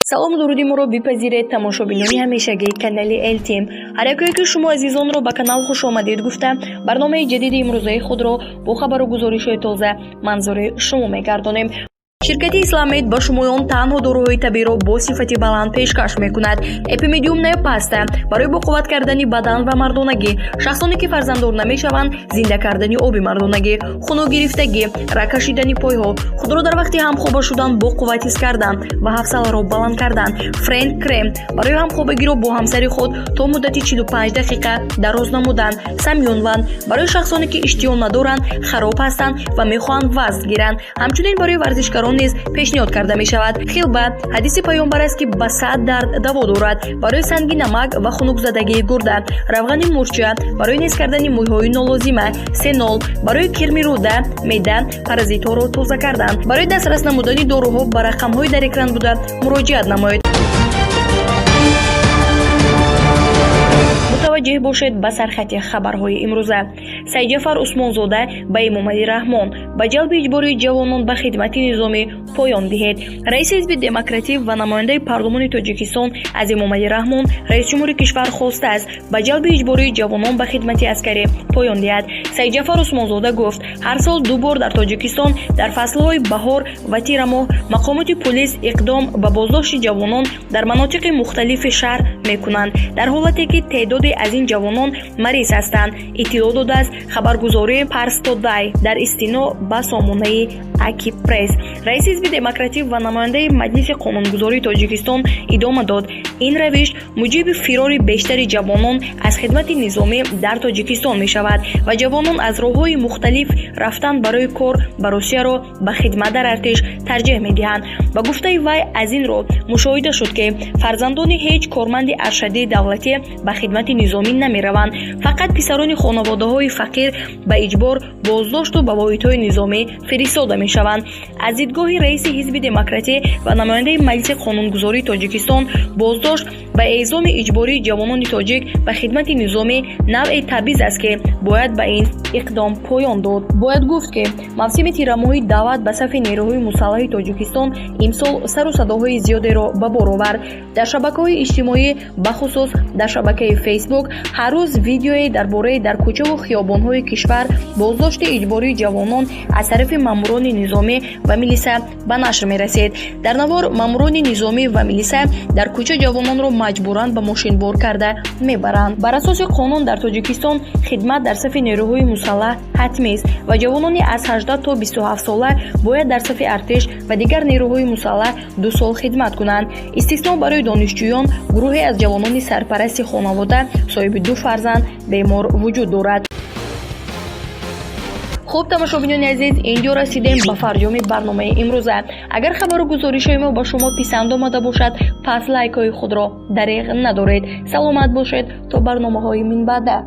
салому дуруди моро бипазиред тамошобинони ҳамешагии канали LTM. ҳар яке ки шумо азизонро ба канал хуш омадед гуфта барномаи ҷадиди имрӯзаи худро бо хабару гузоришҳои тоза манзури шумо мегардонем. ширкати исламед ба шумоён танҳо дороҳои табиро бо сифати баланд пешкаш мекунад. Эпимедиум паста барои боқувват кардани бадан ва мардонагӣ, шахсоне ки фарзанддор намешаванд, зинда кардани оби мардонагӣ, хунукгирифтагӣ, рак кашидани пойҳо, худро дар вақти ҳамхоба шудан боқувват ҳис кардан ва ҳафсаларо баланд кардан. Френд крем барои ҳамхобагиро бо ҳамсари худ то муддати 45 дақиқа дароз намудан. Самёнван барои шахсоне ки иштиҳо надоранд, хароб ҳастанд ва мехоҳанд вазн гиранд. Ҳамчунин барои варзишкарон низ пешниҳод карда мешавад. Хилба ҳадиси пайғамбар аст ки ба сад дард даво дорад. Барои санги намак ва хунукзадагии гурда. Равғани мурча барои нез кардани мӯйҳои нолозима. Сенол барои кирми рӯда, меъда, паразитҳоро тоза кардан. Барои дастрас намудани доруҳо ба рақамҳои дар экран буда муроҷиат намоед. мутаваҷҷеҳ бошед ба сархати хабарҳои имрӯза. Сайҷафар Усмонзода ба Эмомалӣ Раҳмон ба ҷалби иҷбори ҷавонон ба хидмати низомӣ поён диҳед. Раиси ҳизби демократив ва намояндаи парлумони Тоҷикистон аз Эмомалӣ Раҳмон раисҷумҳури кишвар хостааст ба ҷалби иҷбори ҷавонон ба хидмати аскарӣ поён диҳад. Сайҷафар Усмонзода гуфт, ҳар сол ду бор дар Тоҷикистон дар фаслҳои баҳор ва тирамоҳ мақомоти пулис иқдом ба боздошти ҷавонон дар манотиқи мухталифи шаҳр мекунанд, дар ҳолате ки теъдоде аз ин ҷавонон мариз ҳастанд. Иттилоъ додааст хабаргузории Парстодай дар истино ба сомонаи Аки пресс. Раиси ҳизби демократив ва намояндаи маҷлиси қонунгузории Тоҷикистон идома дод, ин равиш муҷиби фирори бештари ҷавонон аз хидмати низомӣ дар Тоҷикистон мешавад ва ҷавонон аз роҳҳои мухталиф рафтан барои кор ба Русияро ба хидмат дар артиш тарҷеҳ медиҳанд. Ба гуфтаи вай аз ин роҳ мушоҳида шуд ки фарзандони ҳеҷ корманди аршадии давлатӣ ба хидмати низомӣ намераванд. Фақат писарони хонаводаҳои фақир ба иҷбор, боздошту ба воҳидҳои низомӣ фиристода мешаванд. Аз дидгоҳи раиси ҳизби демократӣ ва намояндаи маҷлиси қонунгузории Тоҷикистон, боздошт ба эъзоми иҷбории ҷавонони тоҷик ба хидмати низомӣ навъи табиз аст ки бояд ба ин иқдом поён дод. Бояд гуфт ки мавсими тирамоҳи давлат ба сафи нерӯҳои мусаллаҳи Тоҷикистон имсол сару садоҳои зиёдеро ба бор овард. Дар шабакаҳои иҷтимоӣ, бахусус дар шабакаи Facebook, ҳар рӯз видеое дар бораи дар кӯчаву хиёбонҳои кишвар боздошти иҷбории ҷавонон аз тарафи маъмурони низомӣ ва милиса ба нашр мерасед. Дар навор маъмурони низомӣ ва милиса дар кӯча ҷавононро маҷбуран ба мошинбор карда мебаранд. Бар асоси қонун дар Тоҷикистон хидмат дар сафи нерӯҳои мусаллаҳ ҳатмист ва ҷавонони аз 18 то 27 сола бояд дар сафи артиш ва дигар нерӯҳои мусаллаҳ 2 сол хидмат кунанд. Истисно барои донишҷӯён, гурӯҳе аз ҷавонони сарпарасти хонавода соҳиби 2 фарзанд бемор вуҷуд дорад. хуб тамошобинони азиз, инҷо расидем ба фарҷоми барномаи имрӯза. агар хабару гузоришҳои мо ба шумо писанд омада бошад, пас лайкҳои худро дариғ надоред. саломат бошед то барномаҳои минбаъда.